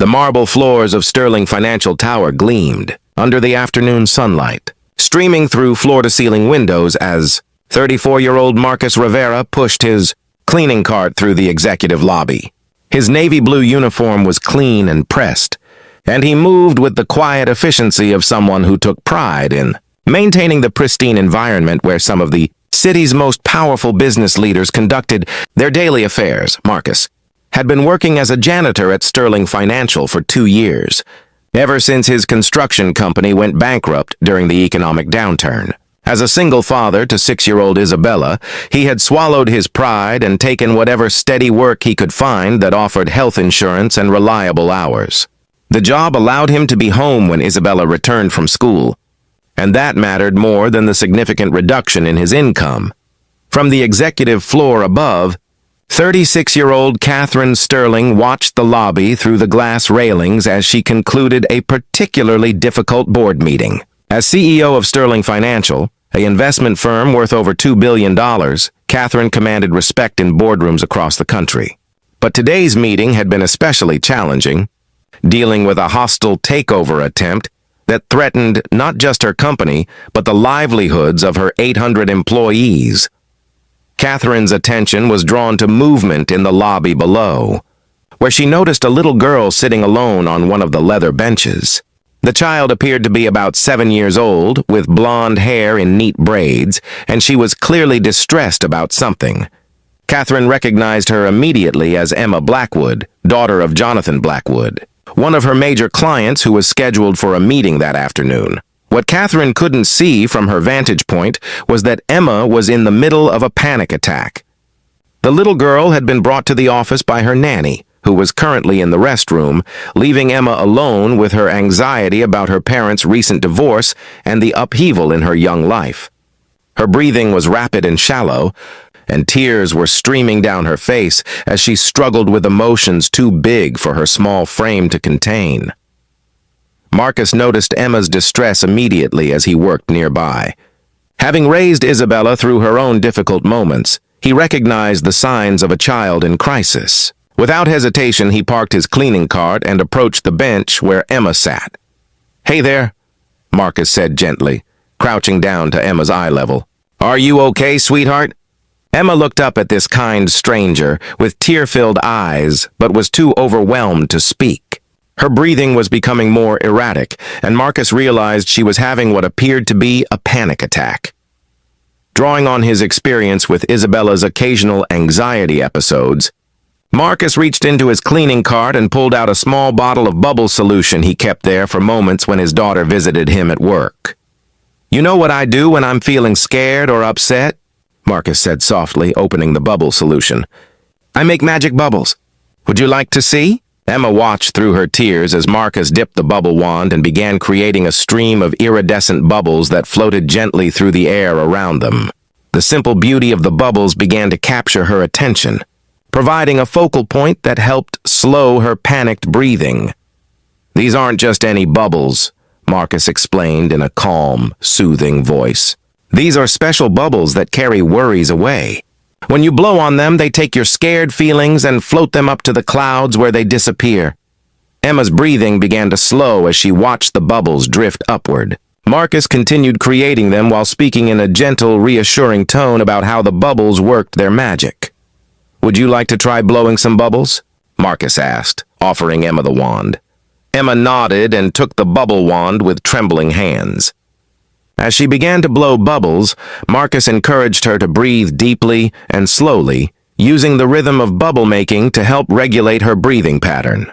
The marble floors of Sterling Financial Tower gleamed under the afternoon sunlight, streaming through floor-to-ceiling windows as 34-year-old Marcus Rivera pushed his cleaning cart through the executive lobby. His navy blue uniform was clean and pressed, and he moved with the quiet efficiency of someone who took pride in maintaining the pristine environment where some of the city's most powerful business leaders conducted their daily affairs. Marcus had been working as a janitor at Sterling Financial for 2 years, ever since his construction company went bankrupt during the economic downturn. As a single father to 6-year-old Isabella, he had swallowed his pride and taken whatever steady work he could find that offered health insurance and reliable hours. The job allowed him to be home when Isabella returned from school, and that mattered more than the significant reduction in his income. From the executive floor above, 36-year-old Catherine Sterling watched the lobby through the glass railings as she concluded a particularly difficult board meeting. As CEO of Sterling Financial, an investment firm worth over $2 billion, Catherine commanded respect in boardrooms across the country. But today's meeting had been especially challenging, dealing with a hostile takeover attempt that threatened not just her company, but the livelihoods of her 800 employees. Catherine's attention was drawn to movement in the lobby below, where she noticed a little girl sitting alone on one of the leather benches. The child appeared to be about 7 years old, with blonde hair in neat braids, and she was clearly distressed about something. Catherine recognized her immediately as Emma Blackwood, daughter of Jonathan Blackwood, one of her major clients who was scheduled for a meeting that afternoon. What Catherine couldn't see from her vantage point was that Emma was in the middle of a panic attack. The little girl had been brought to the office by her nanny, who was currently in the restroom, leaving Emma alone with her anxiety about her parents' recent divorce and the upheaval in her young life. Her breathing was rapid and shallow, and tears were streaming down her face as she struggled with emotions too big for her small frame to contain. Marcus noticed Emma's distress immediately as he worked nearby. Having raised Isabella through her own difficult moments, he recognized the signs of a child in crisis. Without hesitation, he parked his cleaning cart and approached the bench where Emma sat. "Hey there," Marcus said gently, crouching down to Emma's eye level. "Are you okay, sweetheart?" Emma looked up at this kind stranger with tear-filled eyes, but was too overwhelmed to speak. Her breathing was becoming more erratic, and Marcus realized she was having what appeared to be a panic attack. Drawing on his experience with Isabella's occasional anxiety episodes, Marcus reached into his cleaning cart and pulled out a small bottle of bubble solution he kept there for moments when his daughter visited him at work. "You know what I do when I'm feeling scared or upset?" Marcus said softly, opening the bubble solution. "I make magic bubbles. Would you like to see?" Emma watched through her tears as Marcus dipped the bubble wand and began creating a stream of iridescent bubbles that floated gently through the air around them. The simple beauty of the bubbles began to capture her attention, providing a focal point that helped slow her panicked breathing. "These aren't just any bubbles," Marcus explained in a calm, soothing voice. "These are special bubbles that carry worries away. When you blow on them, they take your scared feelings and float them up to the clouds where they disappear." Emma's breathing began to slow as she watched the bubbles drift upward. Marcus continued creating them while speaking in a gentle, reassuring tone about how the bubbles worked their magic. "Would you like to try blowing some bubbles?" Marcus asked, offering Emma the wand. Emma nodded and took the bubble wand with trembling hands. As she began to blow bubbles, Marcus encouraged her to breathe deeply and slowly, using the rhythm of bubble making to help regulate her breathing pattern.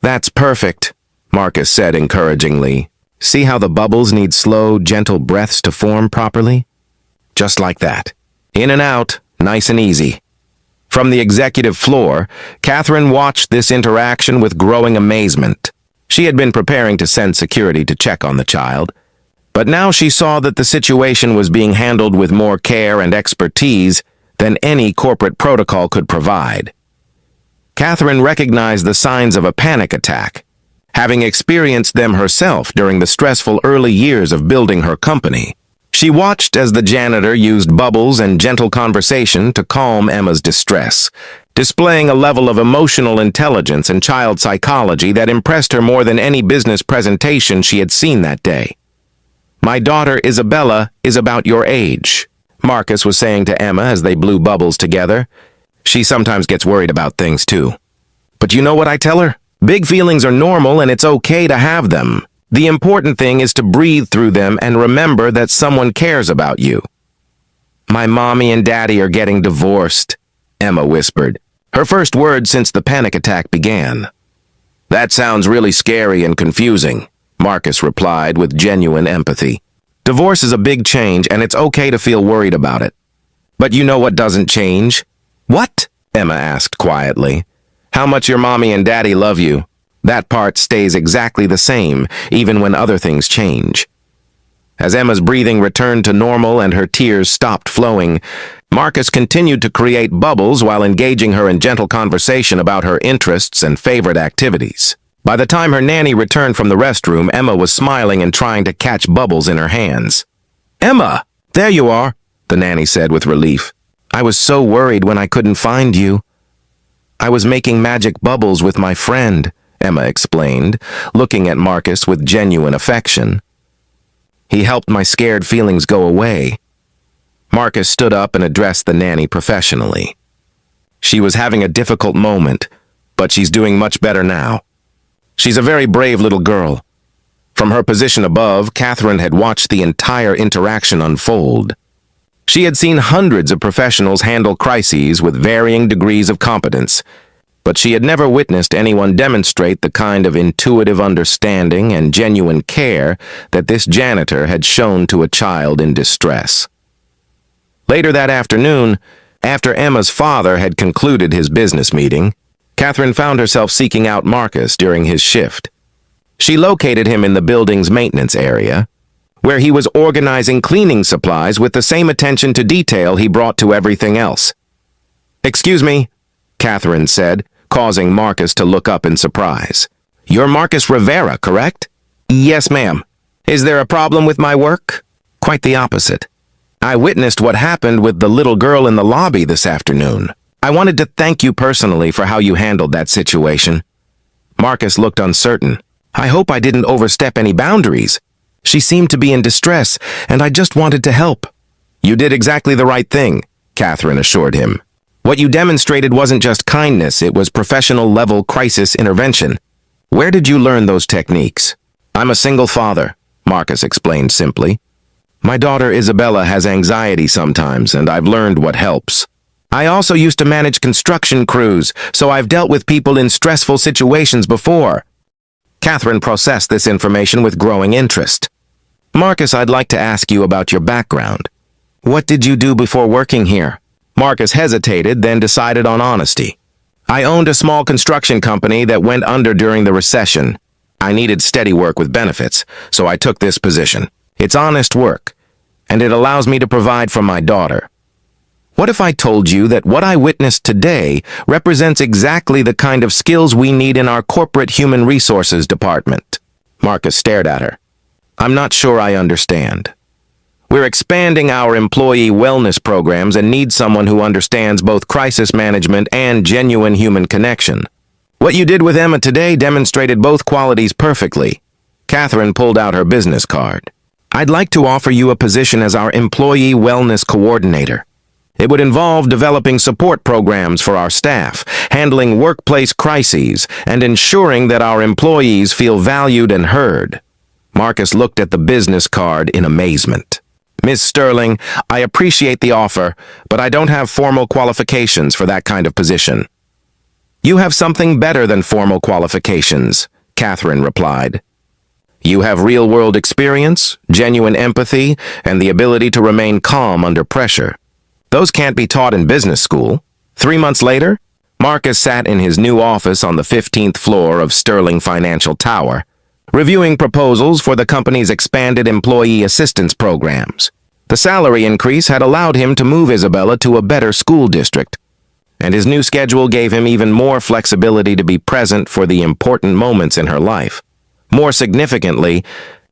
"That's perfect," Marcus said encouragingly. "See how the bubbles need slow, gentle breaths to form properly? Just like that. In and out, nice and easy." From the executive floor, Catherine watched this interaction with growing amazement. She had been preparing to send security to check on the child, but now she saw that the situation was being handled with more care and expertise than any corporate protocol could provide. Catherine recognized the signs of a panic attack, having experienced them herself during the stressful early years of building her company. She watched as the janitor used bubbles and gentle conversation to calm Emma's distress, displaying a level of emotional intelligence and child psychology that impressed her more than any business presentation she had seen that day. "My daughter Isabella is about your age," Marcus was saying to Emma as they blew bubbles together. "She sometimes gets worried about things too. But you know what I tell her? Big feelings are normal and it's okay to have them. The important thing is to breathe through them and remember that someone cares about you." "My mommy and daddy are getting divorced," Emma whispered, her first word since the panic attack began. "That sounds really scary and confusing," Marcus replied with genuine empathy. "Divorce is a big change and it's okay to feel worried about it. But you know what doesn't change?" "What?" Emma asked quietly. "How much your mommy and daddy love you. That part stays exactly the same, even when other things change." As Emma's breathing returned to normal and her tears stopped flowing, Marcus continued to create bubbles while engaging her in gentle conversation about her interests and favorite activities. By the time her nanny returned from the restroom, Emma was smiling and trying to catch bubbles in her hands. "Emma, there you are," the nanny said with relief. "I was so worried when I couldn't find you." "I was making magic bubbles with my friend," Emma explained, looking at Marcus with genuine affection. "He helped my scared feelings go away." Marcus stood up and addressed the nanny professionally. "She was having a difficult moment, but she's doing much better now. She's a very brave little girl." From her position above, Catherine had watched the entire interaction unfold. She had seen hundreds of professionals handle crises with varying degrees of competence, but she had never witnessed anyone demonstrate the kind of intuitive understanding and genuine care that this janitor had shown to a child in distress. Later that afternoon, after Emma's father had concluded his business meeting, Catherine found herself seeking out Marcus during his shift. She located him in the building's maintenance area, where he was organizing cleaning supplies with the same attention to detail he brought to everything else. "Excuse me," Catherine said, causing Marcus to look up in surprise. "You're Marcus Rivera, correct?" "Yes, ma'am." "Is there a problem with my work?" "Quite the opposite. I witnessed what happened with the little girl in the lobby this afternoon. I wanted to thank you personally for how you handled that situation." Marcus looked uncertain. "I hope I didn't overstep any boundaries. She seemed to be in distress, and I just wanted to help." "You did exactly the right thing," Catherine assured him. "What you demonstrated wasn't just kindness, it was professional-level crisis intervention. Where did you learn those techniques?" "I'm a single father," Marcus explained simply. "My daughter Isabella has anxiety sometimes, and I've learned what helps. I also used to manage construction crews, so I've dealt with people in stressful situations before." Catherine processed this information with growing interest. "Marcus, I'd like to ask you about your background. What did you do before working here?" Marcus hesitated, then decided on honesty. "I owned a small construction company that went under during the recession. I needed steady work with benefits, so I took this position. It's honest work, and it allows me to provide for my daughter." "What if I told you that what I witnessed today represents exactly the kind of skills we need in our corporate human resources department?" Marcus stared at her. "I'm not sure I understand." "We're expanding our employee wellness programs and need someone who understands both crisis management and genuine human connection. What you did with Emma today demonstrated both qualities perfectly." Catherine pulled out her business card. "I'd like to offer you a position as our employee wellness coordinator. It would involve developing support programs for our staff, handling workplace crises, and ensuring that our employees feel valued and heard." Marcus looked at the business card in amazement. "Ms. Sterling, I appreciate the offer, but I don't have formal qualifications for that kind of position." "You have something better than formal qualifications," Catherine replied. "You have real-world experience, genuine empathy, and the ability to remain calm under pressure. Those can't be taught in business school." 3 months later, Marcus sat in his new office on the 15th floor of Sterling Financial Tower, reviewing proposals for the company's expanded employee assistance programs. The salary increase had allowed him to move Isabella to a better school district, and his new schedule gave him even more flexibility to be present for the important moments in her life. More significantly,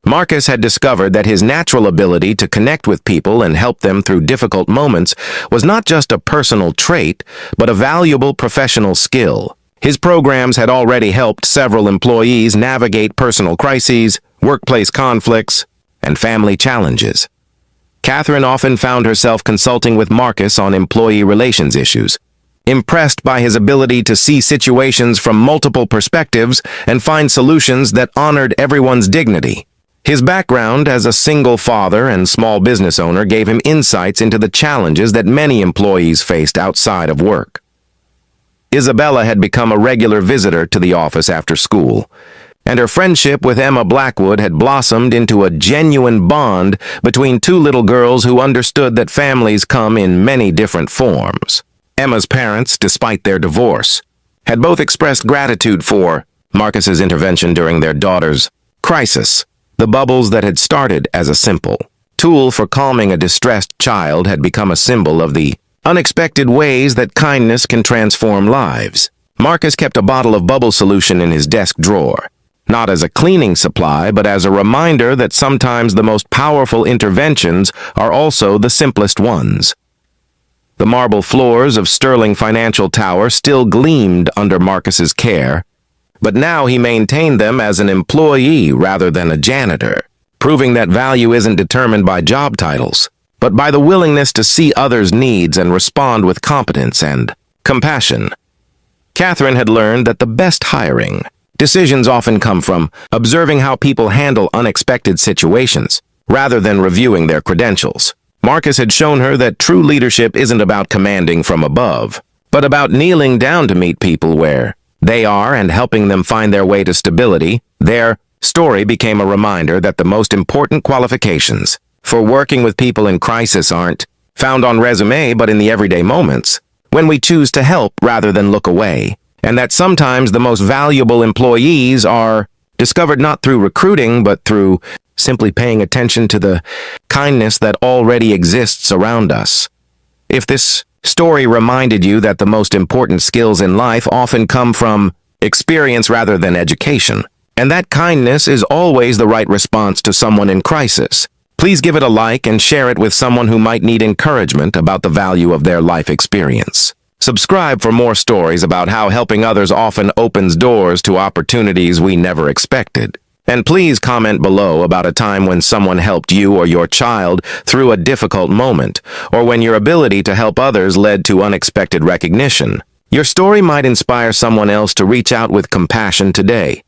Marcus had discovered that his natural ability to connect with people and help them through difficult moments was not just a personal trait, but a valuable professional skill. His programs had already helped several employees navigate personal crises, workplace conflicts, and family challenges. Catherine often found herself consulting with Marcus on employee relations issues, impressed by his ability to see situations from multiple perspectives and find solutions that honored everyone's dignity. His background as a single father and small business owner gave him insights into the challenges that many employees faced outside of work. Isabella had become a regular visitor to the office after school, and her friendship with Emma Blackwood had blossomed into a genuine bond between two little girls who understood that families come in many different forms. Emma's parents, despite their divorce, had both expressed gratitude for Marcus's intervention during their daughter's crisis. The bubbles that had started as a simple tool for calming a distressed child had become a symbol of the unexpected ways that kindness can transform lives. Marcus kept a bottle of bubble solution in his desk drawer, not as a cleaning supply, but as a reminder that sometimes the most powerful interventions are also the simplest ones. The marble floors of Sterling Financial Tower still gleamed under Marcus's care, but now he maintained them as an employee rather than a janitor, proving that value isn't determined by job titles, but by the willingness to see others' needs and respond with competence and compassion. Catherine had learned that the best hiring decisions often come from observing how people handle unexpected situations, rather than reviewing their credentials. Marcus had shown her that true leadership isn't about commanding from above, but about kneeling down to meet people where they are and helping them find their way to stability. Their story became a reminder that the most important qualifications for working with people in crisis aren't found on resume but in the everyday moments, when we choose to help rather than look away, and that sometimes the most valuable employees are discovered not through recruiting but through simply paying attention to the kindness that already exists around us. If this story reminded you that the most important skills in life often come from experience rather than education, and that kindness is always the right response to someone in crisis, please give it a like and share it with someone who might need encouragement about the value of their life experience. Subscribe for more stories about how helping others often opens doors to opportunities we never expected. And please comment below about a time when someone helped you or your child through a difficult moment, or when your ability to help others led to unexpected recognition. Your story might inspire someone else to reach out with compassion today.